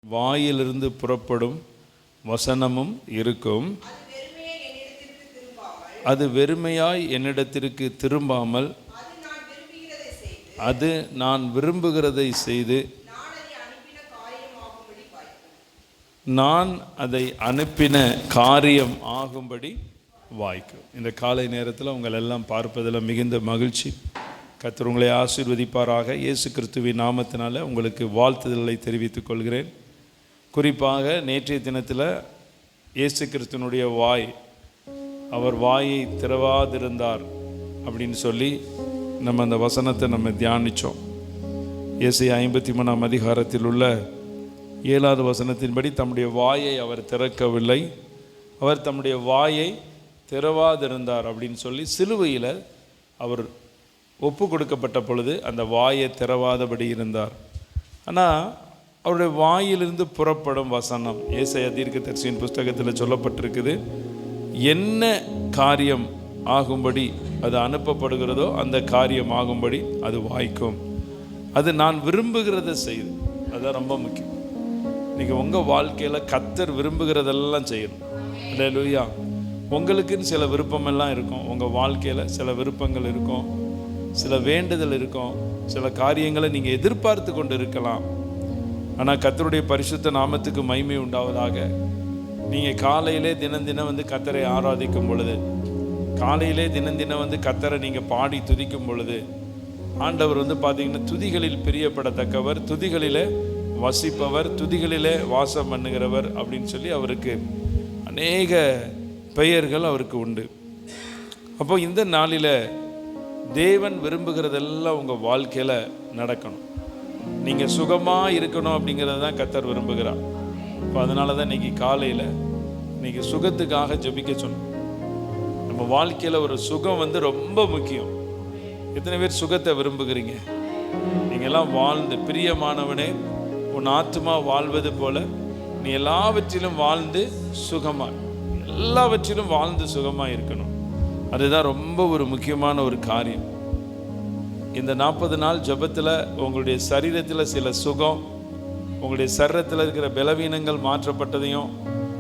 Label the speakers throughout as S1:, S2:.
S1: வாயிலிருந்து புறப்படும் வசனமும் இருக்கும். அது வெறுமையாய் என்னிடத்திற்கு திரும்பாமல் அது நான் விரும்புகிறதை செய்து நான் அதை அனுப்பின காரியம் ஆகும்படி வாய்க்கும். இந்த காலை நேரத்தில் உங்கள் எல்லாம் பார்ப்பதில் மிகுந்த மகிழ்ச்சி. கர்த்தர் உங்களை ஆசீர்வதிப்பாராக. இயேசு கிறிஸ்துவின் நாமத்தினால உங்களுக்கு வாழ்த்துதல்களை தெரிவித்துக் கொள்கிறேன். குறிப்பாக நேற்றைய தினத்தில் இயேசு கிறிஸ்துவனுடைய வாய், அவர் வாயை திறவாதிருந்தார் அப்படின்னு சொல்லி நம்ம அந்த வசனத்தை நம்ம தியானித்தோம். ஏசாயா 53ஆம் அதிகாரத்தில் உள்ள 7வது வசனத்தின்படி தம்முடைய வாயை அவர் திறக்கவில்லை, அவர் தம்முடைய வாயை திறவாதிருந்தார் அப்படின்னு சொல்லி சிலுவையில் அவர் ஒப்பு கொடுக்கப்பட்ட பொழுது அந்த வாயை திறவாதபடி இருந்தார். ஆனால் அவருடைய வாயிலிருந்து புறப்படும் வசனம் ஏசாயா தீர்க்கதரிசியின் புஸ்தகத்தில் சொல்லப்பட்டிருக்குது. என்ன காரியம் ஆகும்படி அது அனுப்பப்படுகிறதோ அந்த காரியம் ஆகும்படி அது வாய்க்கும். அது நான் விரும்புகிறத செய்து. அதுதான் ரொம்ப முக்கியம். இன்றைக்கி உங்கள் வாழ்க்கையில் கர்த்தர் விரும்புகிறதெல்லாம் செய்யணும். அல்லேலூயா. உங்களுக்குன்னு சில விருப்பமெல்லாம் இருக்கும். உங்கள் வாழ்க்கையில் சில விருப்பங்கள் இருக்கும், சில வேண்டுதல் இருக்கும், சில காரியங்களை நீங்கள் எதிர்பார்த்து கொண்டு இருக்கலாம். ஆனால் கர்த்தருடைய பரிசுத்த நாமத்துக்கு மகிமை உண்டாவதாக. நீங்கள் காலையிலே தினம் வந்து கர்த்தரை ஆராதிக்கும் பொழுது, காலையிலே தினம் வந்து கர்த்தரை நீங்கள் பாடி துதிக்கும் பொழுது, ஆண்டவர் பார்த்தீங்கன்னா துதிகளில் பிரியப்படத்தக்கவர், துதிகளிலே வசிப்பவர், துதிகளிலே வாசம் பண்ணுகிறவர் அப்படின்னு சொல்லி அவருக்கு அநேக பெயர்கள் அவருக்கு உண்டு. அப்போ இந்த நாளில் தேவன் விரும்புகிறதெல்லாம் உங்கள் வாழ்க்கையில் நடக்கணும். நீங்கள் சுகமாக இருக்கணும் அப்படிங்கிறது தான் கர்த்தர் விரும்புகிறார். இப்போ அதனால தான் இன்றைக்கி காலையில் இன்றைக்கி சுகத்துக்காக ஜெபிக்க சொன்னோம். நம்ம வாழ்க்கையில் ஒரு சுகம் ரொம்ப முக்கியம். எத்தனை பேர் சுகத்தை விரும்புகிறீங்க? நீங்கள்லாம் வாழ்ந்து, பிரியமானவனே உன் ஆத்துமா வாழ்வது போல நீ எல்லாவற்றிலும் வாழ்ந்து சுகமாக, எல்லாவற்றிலும் வாழ்ந்து சுகமாக இருக்கணும். அதுதான் ரொம்ப ஒரு முக்கியமான ஒரு காரியம். இந்த 40 நாள் ஜெபத்தில் உங்களுடைய சரீரத்தில் சில சுகம், உங்களுடைய சரீரத்தில் இருக்கிற பலவீனங்கள் மாற்றப்பட்டதையும்,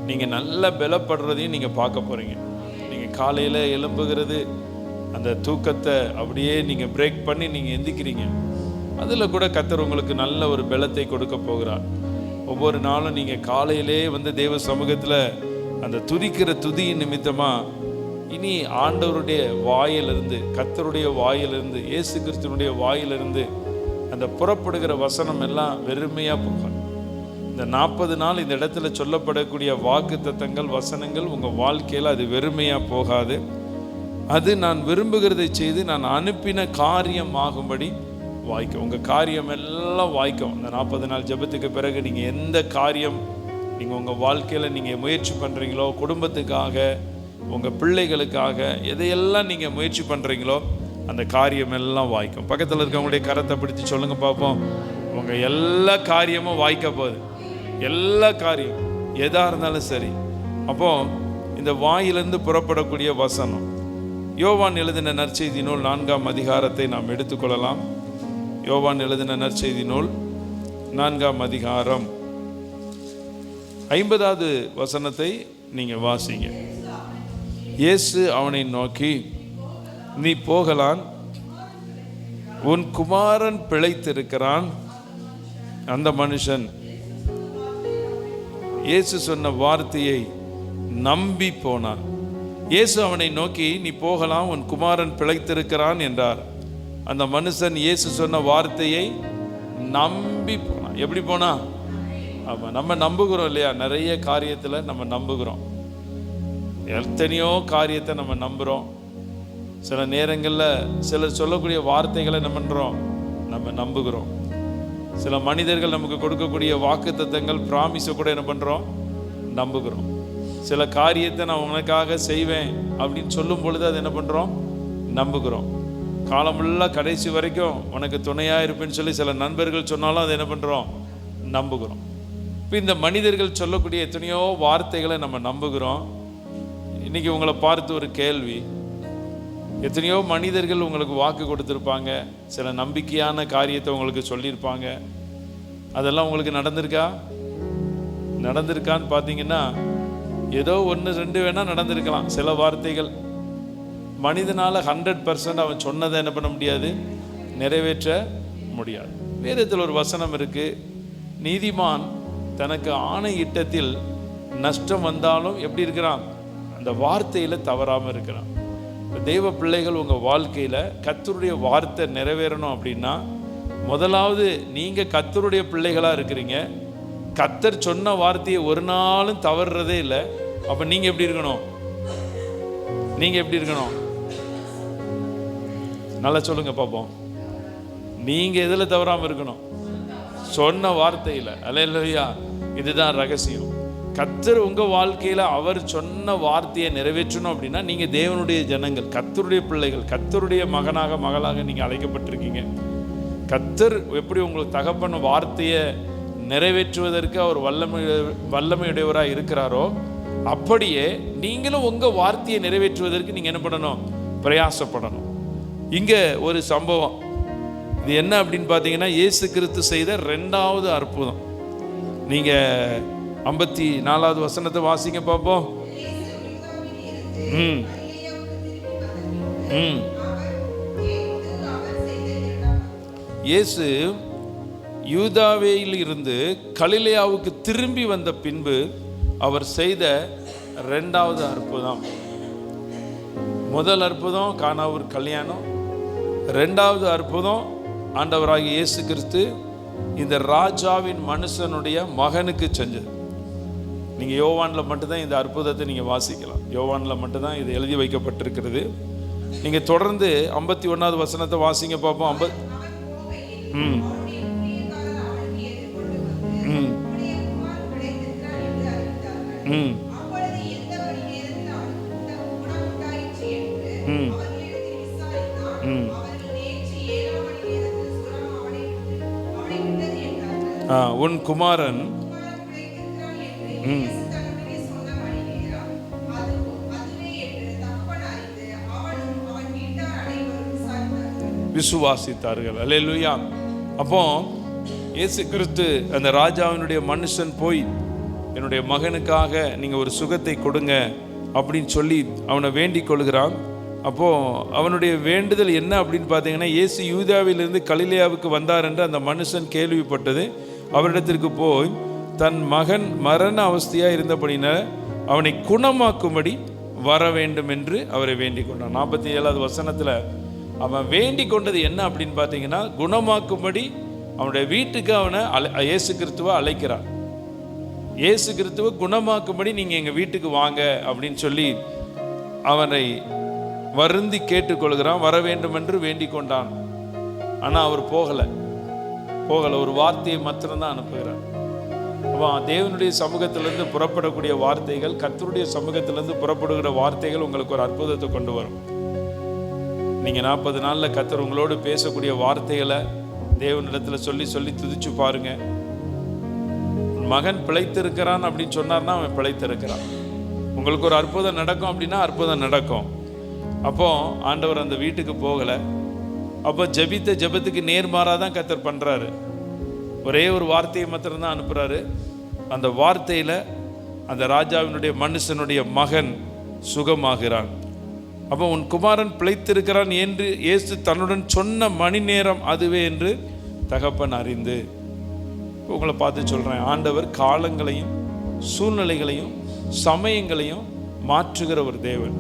S1: நீங்கள் நல்ல பலப்படுறதையும் நீங்கள் பார்க்க போகிறீங்க. நீங்கள் காலையில் எழும்புகிறது, அந்த தூக்கத்தை அப்படியே நீங்கள் பிரேக் பண்ணி நீங்கள் எந்திக்கிறீங்க. அதில் கூட கர்த்தர் உங்களுக்கு நல்ல ஒரு பலத்தை கொடுக்க போகிறார். ஒவ்வொரு நாளும் நீங்கள் காலையிலே தேவ சமூகத்தில் அந்த துதிக்கிற துதியின் நிமித்தமாக இனி ஆண்டவருடைய வாயிலிருந்து, கர்த்தருடைய வாயிலிருந்து, இயேசு கிறிஸ்துவனுடைய வாயிலிருந்து அந்த புறப்படுகிற வசனம் எல்லாம் வெறுமையாக போகாது. இந்த 40 நாள் இந்த இடத்துல சொல்லப்படக்கூடிய வாக்கு தத்தங்கள், வசனங்கள் உங்கள் வாழ்க்கையில் அது வெறுமையாக போகாது. அது நான் விரும்புகிறதை செய்து நான் அனுப்பின காரியம் ஆகும்படி வாய்க்கும். உங்கள் காரியம் எல்லாம் வாய்க்கும். இந்த 40 நாள் ஜெபத்துக்கு பிறகு நீங்கள் எந்த காரியம் நீங்கள் உங்கள் வாழ்க்கையில் நீங்கள் முயற்சி பண்ணுறீங்களோ, குடும்பத்துக்காக, உங்கள் பிள்ளைகளுக்காக எதையெல்லாம் நீங்கள் முயற்சி பண்ணுறீங்களோ அந்த காரியம் எல்லாம் வாய்க்கும். பக்கத்தில் இருக்கவங்களுடைய கரத்தை பிடித்து சொல்லுங்கள் பார்ப்போம். உங்கள் எல்லா காரியமும் வாய்க்க போகுது. எல்லா காரியம் எதாக இருந்தாலும் சரி. அப்போது இந்த வாயிலிருந்து புறப்படக்கூடிய வசனம், யோவான் எழுதின நற்செய்தி நூல் 4ஆம் அதிகாரத்தை நாம் எடுத்துக்கொள்ளலாம். யோவான் எழுதின நற்செய்தி நூல் 4ஆம் அதிகாரம் 50வது வசனத்தை நீங்கள் வாசிங்க. இயேசு அவனை நோக்கி, நீ போகலாம், உன் குமாரன் பிழைத்திருக்கிறான். அந்த மனுஷன் இயேசு சொன்ன வார்த்தையை நம்பி போனான். இயேசு அவனை நோக்கி, நீ போகலாம், உன் குமாரன் பிழைத்திருக்கிறான் என்றார். அந்த மனுஷன் இயேசு சொன்ன வார்த்தையை நம்பி போனான். எப்படி போனா? ஆமாம், நம்ம நம்புகிறோம் இல்லையா? நிறைய காரியத்தில் நம்ம நம்புகிறோம். எத்தனையோ காரியத்தை நம்ம நம்புகிறோம். சில நேரங்களில் சிலர் சொல்லக்கூடிய வார்த்தைகளை என்ன பண்ணுறோம்? நம்ம நம்புகிறோம். சில மனிதர்கள் நமக்கு கொடுக்கக்கூடிய வாக்கு தத்தங்கள், ப்ராமிஸை கூட என்ன பண்ணுறோம்? நம்புகிறோம். சில காரியத்தை நான் உனக்காக செய்வேன் அப்படின்னு சொல்லும் பொழுது அது என்ன பண்ணுறோம்? நம்புகிறோம். காலமுள்ள கடைசி வரைக்கும் உனக்கு துணையாக இருப்பேன்னு சொல்லி சில நண்பர்கள் சொன்னாலும் அதை என்ன பண்ணுறோம்? நம்புகிறோம். இப்போ இந்த மனிதர்கள் சொல்லக்கூடிய எத்தனையோ வார்த்தைகளை நம்ம நம்புகிறோம். இன்றைக்கி உங்களை பார்த்து ஒரு கேள்வி. எத்தனையோ மனிதர்கள் உங்களுக்கு வாக்கு கொடுத்துருப்பாங்க, சில நம்பிக்கையான காரியத்தை உங்களுக்கு சொல்லியிருப்பாங்க. அதெல்லாம் உங்களுக்கு நடந்திருக்கா? நடந்திருக்கான்னு பார்த்தீங்கன்னா ஏதோ 1-2 வேணால் நடந்திருக்கலாம். சில வார்த்தைகள் மனிதனால் 100% அவன் சொன்னதை என்ன பண்ண முடியாது, நிறைவேற்ற முடியாது. வேதத்தில் ஒரு வசனம் இருக்குது, நீதிமான் தனக்கு ஆணையிட்டத்தில் நஷ்டம் வந்தாலும் எப்படி இருக்கிறான், அந்த வார்த்தையில் தவறாமல் இருக்கிறான். தெய்வ பிள்ளைகள் உங்கள் வாழ்க்கையில் கர்த்தருடைய வார்த்தை நிறைவேறணும் அப்படின்னா முதலாவது நீங்கள் கர்த்தருடைய பிள்ளைகளாக இருக்கிறீங்க. கர்த்தர் சொன்ன வார்த்தையை ஒரு நாளும் தவறுறதே இல்லை. அப்போ நீங்கள் எப்படி இருக்கணும், நீங்கள் எப்படி இருக்கணும், நல்லா சொல்லுங்க பார்ப்போம். நீங்கள் எதில் தவறாமல் இருக்கணும், சொன்ன வார்த்தையில். அல்லேலூயா. இதுதான் ரகசியம். கர்த்தர் உங்கள் வாழ்க்கையில் அவர் சொன்ன வார்த்தையை நிறைவேற்றணும் அப்படின்னா நீங்கள் தேவனுடைய ஜனங்கள், கர்த்தருடைய பிள்ளைகள், கர்த்தருடைய மகனாக மகளாக நீங்கள் அழைக்கப்பட்டிருக்கீங்க. கர்த்தர் எப்படி உங்களுக்கு தகப்பன் வார்த்தையை நிறைவேற்றுவதற்கு அவர் வல்லமையுடையவராக இருக்கிறாரோ அப்படியே நீங்களும் உங்கள் வார்த்தையை நிறைவேற்றுவதற்கு நீங்கள் என்ன பண்ணணும், பிரயாசப்படணும். இங்கே ஒரு சம்பவம், இது என்ன அப்படின்னு பார்த்தீங்கன்னா இயேசு கிறிஸ்து செய்த 2வது அற்புதம். நீங்கள் 54வது வசனத்தை வாசிங்க பார்ப்போம். இயேசு யூதாவேயில் இருந்து கலிலேயாவுக்கு திரும்பி வந்த பின்பு அவர் செய்த 2வது அற்புதம். முதல் அற்புதம் கானாவூர் கல்யாணம், 2வது அற்புதம் ஆண்டவராகிய இயேசு கிறிஸ்து இந்த ராஜாவின் மனுஷனுடைய மகனுக்கு செஞ்சது. நீங்கள் யோவானில் மட்டும்தான் இந்த அற்புதத்தை நீங்கள் வாசிக்கலாம். யோவானில் மட்டும்தான் இது எழுதி வைக்கப்பட்டிருக்கிறது. நீங்கள் தொடர்ந்து 51வது வசனத்தை வாசிங்க பார்ப்போம். உன் குமாரன் விசுவாசித்தார்கள். அல்லேலூயா. அப்போ இயேசு கிறிஸ்து அந்த ராஜாவினுடைய மனுஷன் போய் என்னுடைய மகனுக்காக நீங்கள் ஒரு சுகத்தை கொடுங்க அப்படின்னு சொல்லி அவனை வேண்டிக் கொள்கிறான். அப்போது அவனுடைய வேண்டுதல் என்ன அப்படின்னு பார்த்தீங்கன்னா, இயேசு யூதாவிலிருந்து கலிலேயாவுக்கு வந்தார் என்று அந்த மனுஷன் கேள்விப்பட்டது. அவரிடத்திற்கு போய் தன் மகன் மரண அவஸ்தையாக இருந்தபடினால் அவனை குணமாக்கும்படி வர வேண்டும் என்று அவரை வேண்டிக் கொண்டான். 47வது வசனத்தில் அவன் வேண்டிக் கொண்டது என்ன அப்படின்னு பார்த்தீங்கன்னா, குணமாக்கும்படி அவனுடைய வீட்டுக்கு அவனை இயேசு கிறிஸ்துவை அழைக்கிறான். இயேசு கிறிஸ்துவை குணமாக்கும்படி நீங்கள் எங்கள் வீட்டுக்கு வாங்க அப்படின்னு சொல்லி அவனை வருந்தி கேட்டுக்கொள்கிறான். வர வேண்டும் என்று வேண்டிக் கொண்டான். ஆனால் அவர் போகலை. ஒரு வார்த்தையை மாத்திரம்தான் அனுப்புகிறார். அப்போ தேவனுடைய சமூகத்திலிருந்து புறப்படக்கூடிய வார்த்தைகள், கர்த்தருடைய சமூகத்திலிருந்து புறப்படுகிற வார்த்தைகள் உங்களுக்கு ஒரு அற்புதத்தை கொண்டு வரும். நீங்கள் 40 நாளில் கர்த்தர் உங்களோடு பேசக்கூடிய வார்த்தைகளை தேவனிடத்தில் சொல்லி சொல்லி துதிச்சு பாருங்க. மகன் பிழைத்திருக்கிறான் அப்படின்னு சொன்னார்னா அவன் பிழைத்திருக்கிறான். உங்களுக்கு ஒரு அற்புதம் நடக்கும் அப்படின்னா அற்புதம் நடக்கும். அப்போ ஆண்டவர் அந்த வீட்டுக்கு போகலை. அப்போ ஜெபித்த ஜெபத்துக்கு நேர்மாறாக தான் கர்த்தர் பண்ணுறாரு. ஒரே ஒரு வார்த்தையை மாத்திரம்தான் அனுப்புகிறாரு. அந்த வார்த்தையில் அந்த ராஜாவினுடைய மனுஷனுடைய மகன் சுகமாகிறான். அப்போ உன் குமாரன் பிழைத்திருக்கிறான் என்று இயேசு தன்னுடன் சொன்ன மணி நேரம் அதுவே என்று தகப்பன் அறிந்து. உங்களை பார்த்து சொல்கிறேன், ஆண்டவர் காலங்களையும் சூழ்நிலைகளையும் சமயங்களையும் மாற்றுகிற ஒரு தேவன்.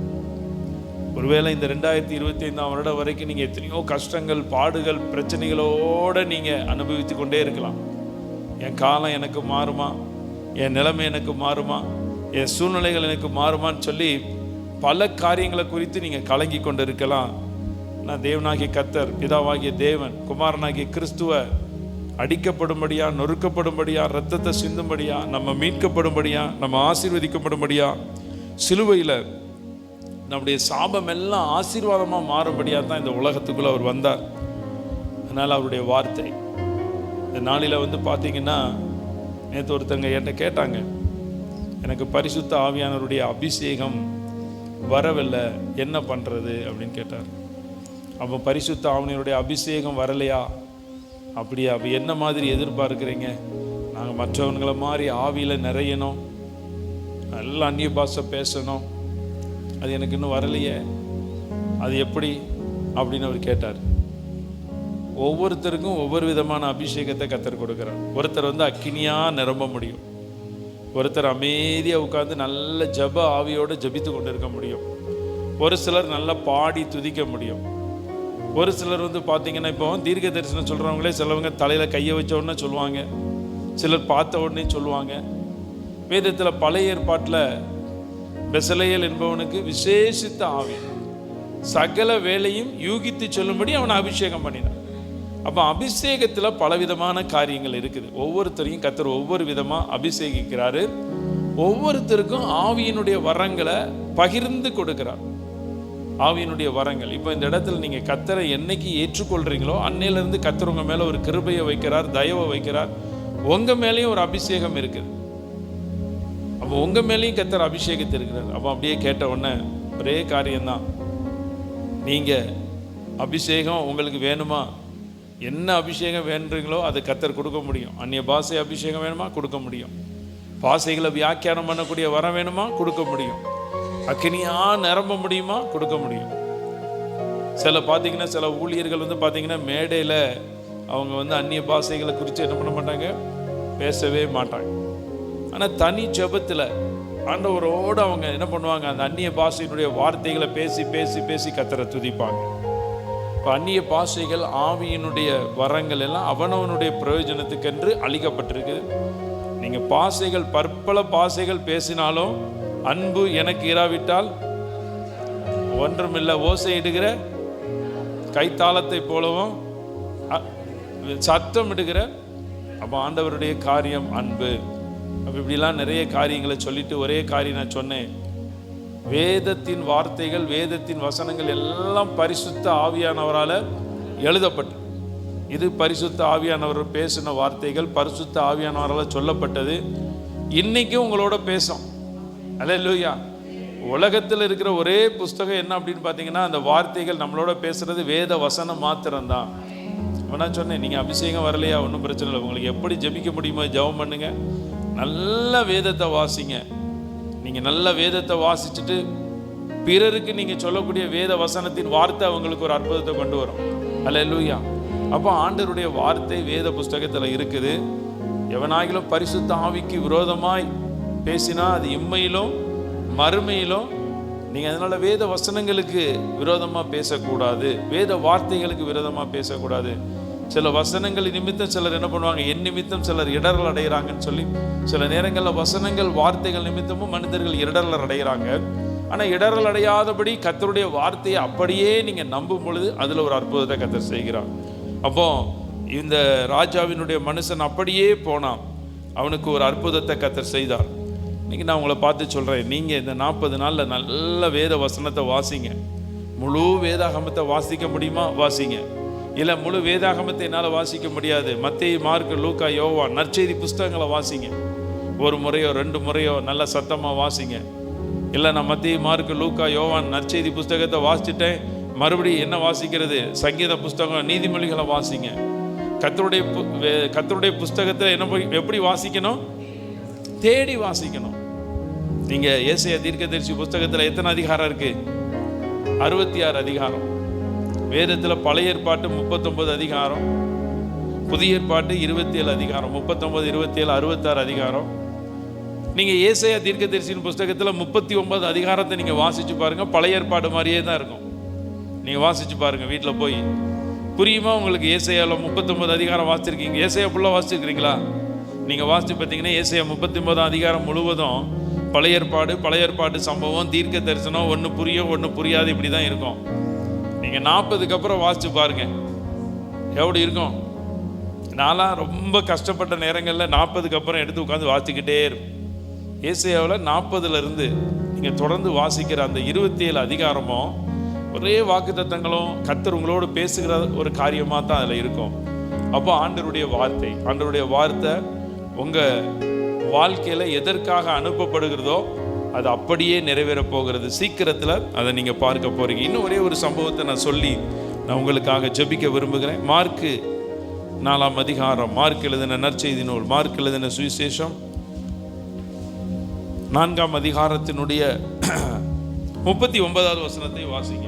S1: ஒருவேளை இந்த 2025ஆம் வருடம் வரைக்கும் நீங்கள் எத்தனையோ கஷ்டங்கள், பாடுகள், பிரச்சனைகளோடு நீங்கள் அனுபவித்து கொண்டே இருக்கலாம். என் காலம் எனக்கு மாறுமா, என் நிலைமை எனக்கு மாறுமா, என் சூழ்நிலைகள் எனக்கு மாறுமான்னு சொல்லி பல காரியங்களை குறித்து நீங்கள் கலங்கி கொண்டு இருக்கலாம். நான் தேவனாகிய கர்த்தர், பிதாவாகிய தேவன், குமாரனாகிய கிறிஸ்துவ அடிக்கப்படும்படியா, நொறுக்கப்படும்படியா, இரத்தத்தை சிந்தும்படியா, நம்ம மீட்கப்படும்படியா, நம்ம ஆசீர்வதிக்கப்படும்படியா, சிலுவையில் நம்முடைய சாபம் எல்லாம் ஆசீர்வாதமாக மாறும்படியாக தான் இந்த உலகத்துக்குள்ளே அவர் வந்தார். அதனால் அவருடைய வார்த்தை இந்த நாளில் பார்த்தீங்கன்னா, நேற்று ஒருத்தங்க என்கிட்ட கேட்டாங்க, எனக்கு பரிசுத்த ஆவியானவருடைய அபிஷேகம் வரவில்லை, என்ன பண்ணுறது அப்படின்னு கேட்டார். அப்போ பரிசுத்த ஆவியானவருடைய அபிஷேகம் வரலையா? அப்படியா? அப்போ என்ன மாதிரி எதிர்பார்க்குறீங்க? நாங்கள் மற்றவங்களை மாதிரி ஆவியில் நிறையணும், நல்லா அந்நிய பாஷை பேசணும், அது எனக்கு இன்னும் வரலையே, அது எப்படி அப்படின்னு அவர் கேட்டார். ஒவ்வொருத்தருக்கும் ஒவ்வொரு விதமான அபிஷேகத்தை கர்த்தர் கொடுக்குறார். ஒருத்தர் வந்து அக்கினியாக நிரம்ப முடியும், ஒருத்தர் அமைதியாக உட்காந்து நல்ல ஜப ஆவியோடு ஜபித்து கொண்டு இருக்க முடியும், ஒரு சிலர் நல்லா பாடி துதிக்க முடியும், ஒரு சிலர் வந்து பார்த்தீங்கன்னா இப்போ தீர்க்க தரிசனம் சொல்கிறவங்களே சிலவங்க தலையில் கையை வச்ச உடனே சொல்லுவாங்க, சிலர் பார்த்த உடனே சொல்லுவாங்க. வேதத்தில் பழைய ஏற்பாட்டில் பெசலேயல் என்பவனுக்கு விசேஷித்த ஆவி, சகல வேலையும் யூகித்து சொல்லும்படி அவனை அபிஷேகம் பண்ணினான். அப்போ அபிஷேகத்தில் பலவிதமான காரியங்கள் இருக்குது. ஒவ்வொருத்தரையும் கர்த்தர் ஒவ்வொரு விதமாக அபிஷேகிக்கிறாரு. ஒவ்வொருத்தருக்கும் ஆவியினுடைய வரங்களை பகிர்ந்து கொடுக்கிறார். ஆவியினுடைய வரங்கள் இப்போ இந்த இடத்துல நீங்கள் கர்த்தரை என்னைக்கு ஏற்றுக்கொள்கிறீங்களோ அன்னையிலேருந்து கர்த்தர் உங்கள் மேலே ஒரு கிருபையை வைக்கிறார், தயவை வைக்கிறார். உங்கள் மேலேயும் ஒரு அபிஷேகம் இருக்குது. அப்போ உங்கள் மேலேயும் கர்த்தர் அபிஷேகத்தை இருக்கிறார். அப்போ அப்படியே கேட்ட உடனே ஒரே காரியம்தான், நீங்கள் அபிஷேகம் உங்களுக்கு வேணுமா, என்ன அபிஷேகம் வேண்டுறீங்களோ அதை கர்த்தர் கொடுக்க முடியும். அந்நிய பாஷை அபிஷேகம் வேணுமா கொடுக்க முடியும், பாஷைகளை வியாக்கியானம் பண்ணக்கூடிய வரம் வேணுமா கொடுக்க முடியும், அக்கினியாக நிரம்ப முடியுமா கொடுக்க முடியும். சில பார்த்தீங்கன்னா சில ஊழியர்கள் வந்து பார்த்தீங்கன்னா மேடையில் அவங்க வந்து அந்நிய பாஷைகளை குறித்து என்ன பண்ண மாட்டாங்க, பேசவே மாட்டாங்க. ஆனால் தனி ஜெபத்தில் ஆண்டவரோடு அவங்க என்ன பண்ணுவாங்க, அந்த அந்நிய பாஷையினுடைய வார்த்தைகளை பேசி பேசி பேசி கர்த்தரை துதிப்பாங்க. இப்போ அந்நிய பாஷைகள் ஆவியினுடைய வரங்கள் எல்லாம் அவனவனுடைய பிரயோஜனத்துக்கென்று அளிக்கப்பட்டிருக்குது. நீங்கள் பாஷைகள் பற்பல பாஷைகள் பேசினாலும் அன்பு எனக்கு இராவிட்டால் ஒன்றுமில்லை. ஓசை இடுகிற கைத்தாளத்தை போலவும் சத்தம் இடுகிற. அப்போ ஆண்டவருடைய காரியம் அன்பு. அப்போ இப்படிலாம் நிறைய காரியங்களை சொல்லிட்டு ஒரே காரியம் நான் சொன்னேன், வேதத்தின் வார்த்தைகள் வேதத்தின் வசனங்கள் எல்லாம் பரிசுத்த ஆவியானவரால் எழுதப்பட்டு, இது பரிசுத்த ஆவியானவர் பேசின வார்த்தைகள், பரிசுத்த ஆவியானவரால் சொல்லப்பட்டது. இன்னைக்கும் உங்களோட பேசும். அல்லேலூயா. உலகத்தில் இருக்கிற ஒரே புஸ்தகம் என்ன அப்படின்னு பார்த்தீங்கன்னா, அந்த வார்த்தைகள் நம்மளோட பேசுறது வேத வசனம் மாத்திரம்தான். நான் சொன்னேன், நீங்கள் அபிஷேகம் வரலையா ஒன்றும் பிரச்சனை இல்லை, உங்களுக்கு எப்படி ஜெபிக்க முடியுமோ ஜெபம் பண்ணுங்க, நல்ல வேதத்தை வாசிங்க. நீங்கள் நல்ல வேதத்தை வாசிச்சுட்டு பிறருக்கு நீங்கள் சொல்லக்கூடிய வேத வசனத்தின் வார்த்தை அவங்களுக்கு ஒரு அற்புதத்தை கொண்டு வரும். அல்லேலூயா. அப்போ ஆண்டவருடைய வார்த்தை வேத புஸ்தகத்தில் இருக்குது. எவனாகிலும் பரிசுத்த ஆவிக்கு விரோதமாய் பேசினா அது இம்மையிலும் மறுமையிலும். நீங்கள் அதனால் வேத வசனங்களுக்கு விரோதமாக பேசக்கூடாது, வேத வார்த்தைகளுக்கு விரோதமாக பேசக்கூடாது. சில வசனங்கள் நிமித்தம் சிலர் என்ன பண்ணுவாங்க, என் நிமித்தம் சிலர் இடர்கள் அடைகிறாங்கன்னு சொல்லி சில நேரங்களில் வசனங்கள் வார்த்தைகள் நிமித்தமும் மனிதர்கள் இடர்கள் அடைகிறாங்க. ஆனால் இடர்கள் அடையாதபடி கர்த்தருடைய வார்த்தையை அப்படியே நீங்கள் நம்பும் பொழுது அதில் ஒரு அற்புதத்தை கர்த்தர் செய்கிறார். அப்போ இந்த ராஜாவினுடைய மனுஷன் அப்படியே போனான், அவனுக்கு ஒரு அற்புதத்தை கர்த்தர் செய்தார். இன்றைக்கி நான் உங்களை பார்த்து சொல்கிறேன், நீங்கள் இந்த 40 நாளில் நல்ல வேத வசனத்தை வாசிங்க. முழு வேதாகமத்தை வாசிக்க முடியுமா வாசிங்க. இல்லை முழு வேதாகமத்தை என்னால் வாசிக்க முடியாது, மத்தேயு மார்க்கு லூக்கா யோவான் நற்செய்தி புஸ்தகங்களை வாசிங்க. ஒரு முறையோ 2 முறையோ நல்ல சத்தமாக வாசிங்க. இல்லை நான் மத்தேயு மார்க்கு லூக்கா யோவான் நற்செய்தி புஸ்தகத்தை வாசிச்சுட்டேன், மறுபடியும் என்ன வாசிக்கிறது, சங்கீத புஸ்தகம் நீதிமொழிகளை வாசிங்க. கர்த்தருடைய புஸ்தகத்தை எப்படி வாசிக்கணும், தேடி வாசிக்கணும். நீங்கள் ஏசாயா தீர்க்கதரிசி புஸ்தகத்தில் எத்தனை அதிகாரம் இருக்குது, 66 அதிகாரம். வேதத்தில் பழைய ஏற்பாட்டு 39 அதிகாரம், புதிய ஏற்பாட்டு 27 அதிகாரம், 39, 27, 66 அதிகாரம். நீங்கள் ஏசாயா தீர்க்கதரிசியின் புஸ்தகத்தில் 39 அதிகாரத்தை நீங்கள் வாசித்து பாருங்கள், பழைய ஏற்பாடு மாதிரியே தான் இருக்கும். நீங்கள் வாசித்து பாருங்கள் வீட்டில் போய், புரியுமா உங்களுக்கு? ஏசாயாவில் 39 அதிகாரம் வாசிச்சிருக்கீங்க, ஏசாயா ஃபுல்லாக வாசிச்சிருக்கிறீங்களா? நீங்கள் வாசித்து பார்த்தீங்கன்னா ஏசாயா 39 அதிகாரம் முழுவதும் பழைய ஏற்பாடு சம்பவம், தீர்க்க தரிசனம், ஒன்று புரியும் ஒன்று புரியாது, இப்படி தான் இருக்கும். நீங்கள் 40க்கு அப்புறம் வாசித்து பாருங்கள் எப்படி இருக்கும். நான்லாம் ரொம்ப கஷ்டப்பட்ட நேரங்களில் 40க்கு அப்புறம் எடுத்து உட்காந்து வாசிக்கிட்டே இருக்கும். ஏசாயாவில் 40லேருந்து நீங்கள் தொடர்ந்து வாசிக்கிற அந்த 27 அதிகாரமும் ஒரே வாக்குத்தத்தங்களும் கர்த்தர் உங்களோடு பேசுகிற ஒரு காரியமாக தான் அதில் இருக்கும். அப்போ ஆண்டவருடைய வார்த்தை உங்கள் வாழ்க்கையில் எதற்காக அனுப்பப்படுகிறதோ அது அப்படியே நிறைவேறப் போகிறது. சீக்கிரத்தில் அதை நீங்கள் பார்க்க போகிறீங்க. இன்னும் ஒரே ஒரு சம்பவத்தை நான் சொல்லி நான் உங்களுக்காக ஜெபிக்க விரும்புகிறேன். மார்க்கு 4ஆம் அதிகாரம், மார்க் எழுதின நற்செய்தி நூல், மார்க் எழுதின சுவிசேஷம் 4ஆம் அதிகாரத்தினுடைய 39வது வசனத்தை வாசிங்க.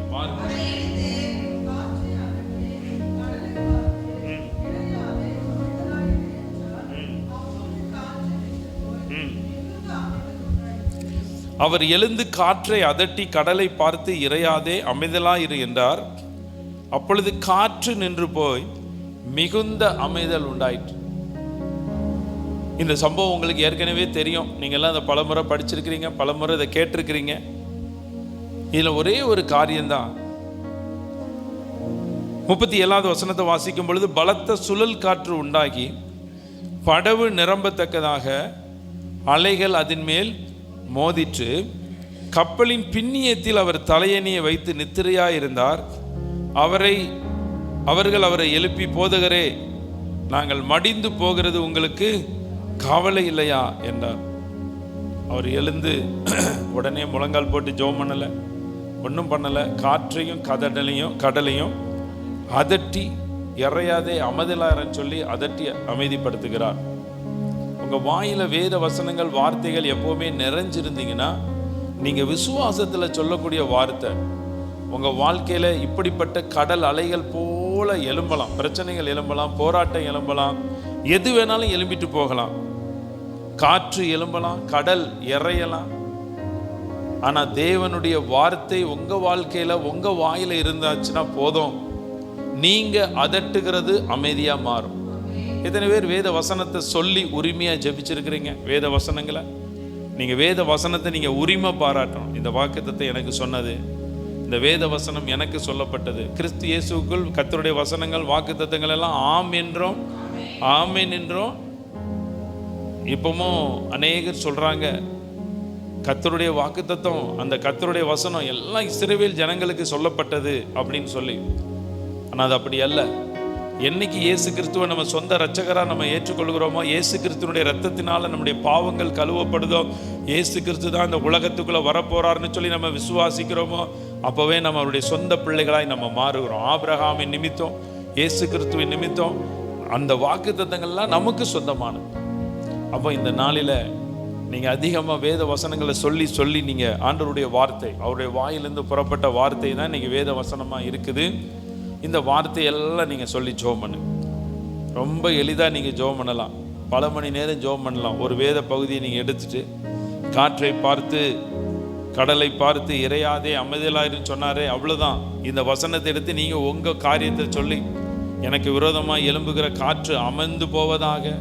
S1: அவர் எழுந்து காற்றை அதட்டி கடலை பார்த்து, இறையாதே, அமைதலாயிரு என்றார். அப்பொழுது காற்று நின்று போய் மிகுந்த அமைதல் உண்டாயிற்று. இந்த சம்பவம் உங்களுக்கு ஏற்கனவே தெரியும். நீங்கள்லாம் அதை பலமுறை படிச்சிருக்கிறீங்க, பலமுறை இதை கேட்டிருக்கிறீங்க. இதில் ஒரே ஒரு காரியம்தான். 37வது வசனத்தை வாசிக்கும் பொழுது, பலத்த சுழல் காற்று உண்டாகி படவு நிரம்பத்தக்கதாக அலைகள் அதன் மேல் மோதிற்று. கப்பலின் பின்னியத்தில் அவர் தலையணியை வைத்து நித்திரையாயிருந்தார். அவர்கள் அவரை எழுப்பி, போதகரே, நாங்கள் மடிந்து போகிறது உங்களுக்கு கவலை இல்லையா என்றார். அவர் எழுந்து உடனே முழங்கால் போட்டு ஜெபம் பண்ணலை, ஒன்றும் பண்ணலை. காற்றையும் கடலையும் அதட்டி, இறையாதே, அமைதலாயிரன்னு சொல்லி அதட்டி அமைதிப்படுத்துகிறார். உங்கள் வாயில வேத வசனங்கள், வார்த்தைகள் எப்போவுமே நிறைஞ்சிருந்தீங்கன்னா, நீங்கள் விசுவாசத்தில் சொல்லக்கூடிய வார்த்தை உங்கள் வாழ்க்கையில் இப்படிப்பட்ட கடல் அலைகள் போல எழும்பலாம். பிரச்சனைகள் எழும்பலாம், போராட்டம் எழும்பலாம், எது வேணாலும் எழும்பிட்டு போகலாம். காற்று எழும்பலாம், கடல் இறையலாம். ஆனால் தேவனுடைய வார்த்தை உங்கள் வாழ்க்கையில் உங்கள் வாயில் இருந்தாச்சுன்னா போதும், நீங்கள் அதட்டுகிறது அமைதியாக மாறும். எத்தனை பேர் வேத வசனத்தை சொல்லி உரிமையாக ஜெபிச்சிருக்கிறீங்க? வேத வசனங்களை நீங்கள் வேத வசனத்தை நீங்கள் உரிமை பாராட்டணும். இந்த வாக்குத்தத்தை எனக்கு சொன்னது, இந்த வேத வசனம் எனக்கு சொல்லப்பட்டது. கிறிஸ்து இயேசுக்குள் கர்த்தருடைய வசனங்கள், வாக்குத்தத்தங்கள் எல்லாம் ஆம் என்றும் ஆமேன் என்றும். இப்பவும் அநேகர் சொல்றாங்க கர்த்தருடைய வாக்குத்தத்தம், அந்த கர்த்தருடைய வசனம் எல்லாம் இஸ்ரவேல் ஜனங்களுக்கு சொல்லப்பட்டது அப்படின்னு சொல்லி. ஆனால் அது அப்படி அல்ல. என்னைக்கு இயேசு கிறிஸ்துவை நம்ம சொந்த இரட்சகராக நம்ம ஏற்றுக்கொள்கிறோமோ, இயேசு கிறிஸ்துவனுடைய இரத்தத்தினால நம்முடைய பாவங்கள் கழுவப்படுதோ, இயேசு கிறிஸ்து தான் இந்த உலகத்துக்குள்ளே வரப்போறாருன்னு சொல்லி நம்ம விசுவாசிக்கிறோமோ, அப்போவே நம்ம அவருடைய சொந்த பிள்ளைகளாய் நம்ம மாறுகிறோம். ஆபிரகாமின் நிமித்தம், இயேசு கிறிஸ்துவின் நிமித்தம் அந்த வாக்குத்தத்தங்கள்லாம் நமக்கு சொந்தமானது. அப்போ இந்த நாளில் நீங்கள் அதிகமாக வேத வசனங்களை சொல்லி நீங்கள் ஆண்டவருடைய வார்த்தை, அவருடைய வாயிலிருந்து புறப்பட்ட வார்த்தை தான் இன்றைக்கி வேத வசனமாக இருக்குது. இந்த வார்த்தையெல்லாம் நீங்கள் சொல்லி ஜெபம் பண்ணு. ரொம்ப எளிதாக நீங்கள் ஜெபம் பண்ணலாம். பல மணி நேரம் ஜெபம் பண்ணலாம். ஒரு வேத பகுதியை நீங்கள் எடுத்துட்டு, காற்றை பார்த்து கடலை பார்த்து இறையாதே, அமைதலாயிருன்னு சொன்னாரே, அவ்வளோதான். இந்த வசனத்தை எடுத்து நீங்கள் உங்கள் காரியத்தை சொல்லி, எனக்கு விரோதமாக எழும்புகிற காற்று அமர்ந்து போவதாக,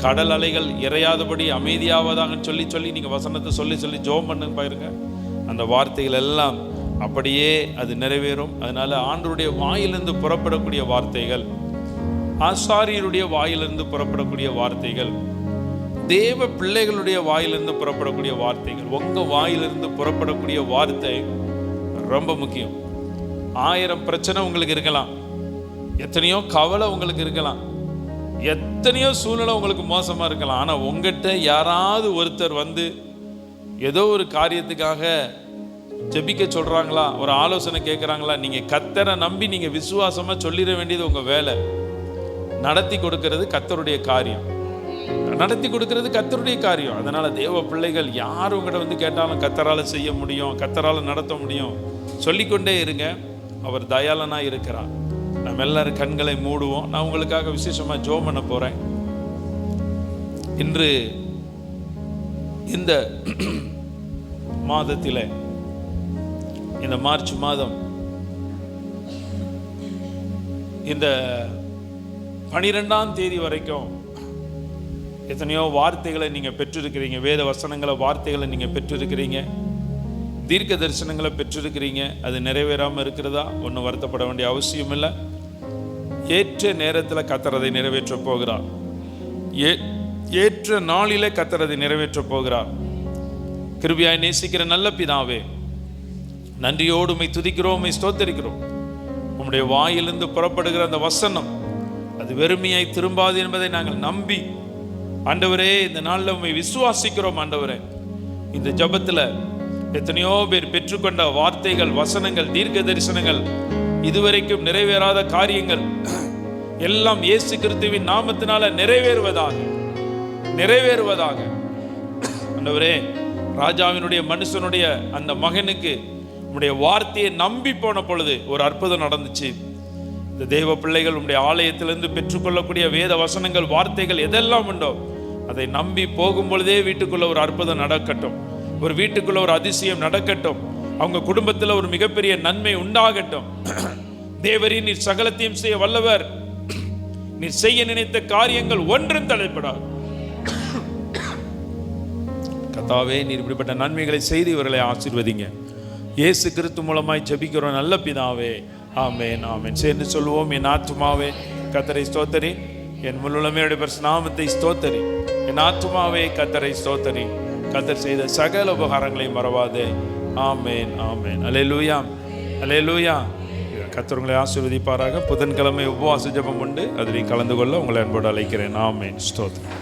S1: கடல் அலைகள் இறையாதபடி அமைதியாவதாகன்னு சொல்லி நீங்கள் வசனத்தை சொல்லி ஜெபம் பண்ணு பாருங்க. அந்த வார்த்தைகள் எல்லாம் அப்படியே அது நிறைவேறும். அதனால ஆண்டவருடைய வாயிலிருந்து புறப்படக்கூடிய வார்த்தைகள், ஆசாரியருடைய வாயிலிருந்து புறப்படக்கூடிய வார்த்தைகள், தேவ பிள்ளைகளுடைய வாயிலிருந்து புறப்படக்கூடிய வார்த்தைகள், உங்க வாயிலிருந்து புறப்படக்கூடிய வார்த்தை ரொம்ப முக்கியம். 1000 பிரச்சனை உங்களுக்கு இருக்கலாம், எத்தனையோ கவலை உங்களுக்கு இருக்கலாம், எத்தனையோ சூழ்நிலை உங்களுக்கு மோசமா இருக்கலாம். ஆனா உங்ககிட்ட யாராவது ஒருத்தர் வந்து ஏதோ ஒரு காரியத்துக்காக ஜெபிக்க சொல்றாங்களா, ஒரு ஆலோசனை கேட்குறாங்களா, நீங்க கர்த்தரை நம்பி நீங்க விசுவாசமா சொல்லிட வேண்டியது உங்க வேலை. நடத்தி கொடுக்கிறது கர்த்தருடைய காரியம், நடத்தி கொடுக்கிறது கர்த்தருடைய காரியம். அதனால தேவ பிள்ளைகள் யார் உங்கள்கிட்ட வந்து கேட்டாலும் கர்த்தரால செய்ய முடியும், கர்த்தரால நடத்த முடியும் சொல்லிக்கொண்டே இருங்க. அவர் தயாளனா இருக்கிறார். நம்ம எல்லாரும் கண்களை மூடுவோம். நான் உங்களுக்காக விசேஷமா ஜெபம் பண்ண போறேன். இன்று இந்த மாதத்திலே, இந்த மார்ச் மாதம், இந்த 12ஆம் தேதி வரைக்கும் எத்தனையோ வார்த்தைகளை நீங்க பெற்றிருக்கிறீங்க. வேத வசனங்களை, வார்த்தைகளை நீங்க பெற்றிருக்கிறீங்க. தீர்க்க தரிசனங்களை பெற்றிருக்கிறீங்க. அது நிறைவேறாமல் இருக்கிறதா? ஒன்றும் வருத்தப்பட வேண்டிய அவசியம் இல்லை. ஏற்ற நேரத்தில் கர்த்தர் அதை நிறைவேற்ற போகிறார். ஏற்ற நாளிலே கர்த்தர் அதை நிறைவேற்ற போகிறார். கிருபையாய் நேசிக்கிற நல்ல பிதாவே, நன்றியோடு உம்மை துதிக்கிறோம், உம்மை ஸ்தோத்தரிக்கிறோம். உம்முடைய வாயிலிருந்து புறப்படுகிற அந்த வசனம் அது வெறுமையாய் திரும்பாது என்பதை நாங்கள் நம்பி, ஆண்டவரே, இந்த நாளில் உம்மை விசுவாசிக்கிறோம். ஆண்டவரே, இந்த ஜெபத்தில் எத்தனையோ பேர் பெற்றுக்கொண்ட வார்த்தைகள், வசனங்கள், தீர்க்க தரிசனங்கள், இதுவரைக்கும் நிறைவேறாத காரியங்கள், எல்லாம் இயேசு கிறிஸ்துவின் நாமத்தினால நிறைவேறுவதாக, நிறைவேறுவதாக. ஆண்டவரே, ராஜாவினுடைய மனுஷனுடைய அந்த மகனுக்கு உம்முடைய வார்த்தையை நம்பி போன பொழுது ஒரு அற்புதம் நடந்துச்சு. இந்த தேவ பிள்ளைகள் உம்முடைய ஆலயத்திலிருந்து பெற்றுக்கொள்ளக்கூடிய வேத வசனங்கள், வார்த்தைகள் எதெல்லாம் உண்டோ அதை நம்பி போகும் பொழுதே வீட்டுக்குள்ள ஒரு அற்புதம் நடக்கட்டும், ஒரு வீட்டுக்குள்ள ஒரு அதிசயம் நடக்கட்டும், அவங்க குடும்பத்தில் ஒரு மிகப்பெரிய நன்மை உண்டாகட்டும். தேவரே, நீர் சகலத்தையும் செய்ய வல்லவர். நீர் செய்ய நினைத்த காரியங்கள் ஒன்றும் தடைபடாது. கர்த்தாவே, நீர் இப்படிப்பட்ட நன்மைகளை செய்து இவர்களை ஆசீர்வதிங்க. இயேசு கிறிஸ்து மூலமாய் ஜெபிக்கிறோம் நல்ல பிதாவே, ஆமென், ஆமென். சேர்ந்து சொல்லுவோம். என் ஆத்துமாவே கர்த்தரை ஸ்தோத்தரி, என் முழுமையுடைய பரிசுத்த நாமத்தை ஸ்தோத்தரி. என் ஆத்துமாவே கர்த்தரை ஸ்தோத்தரி, கர்த்தர் செய்த சகல உபகாரங்களை மறவாதே. ஆமென், ஆமென். அல்லேலூயா, அல்லேலூயா. கர்த்தர் உங்களை ஆசீர்வதிப்பாராக. புதன்கிழமை உபவாச ஜெபம் உண்டு, அதில் கலந்து கொள்ள உங்களை அன்போடு அழைக்கிறேன். ஆமென், ஸ்தோத்திரம்.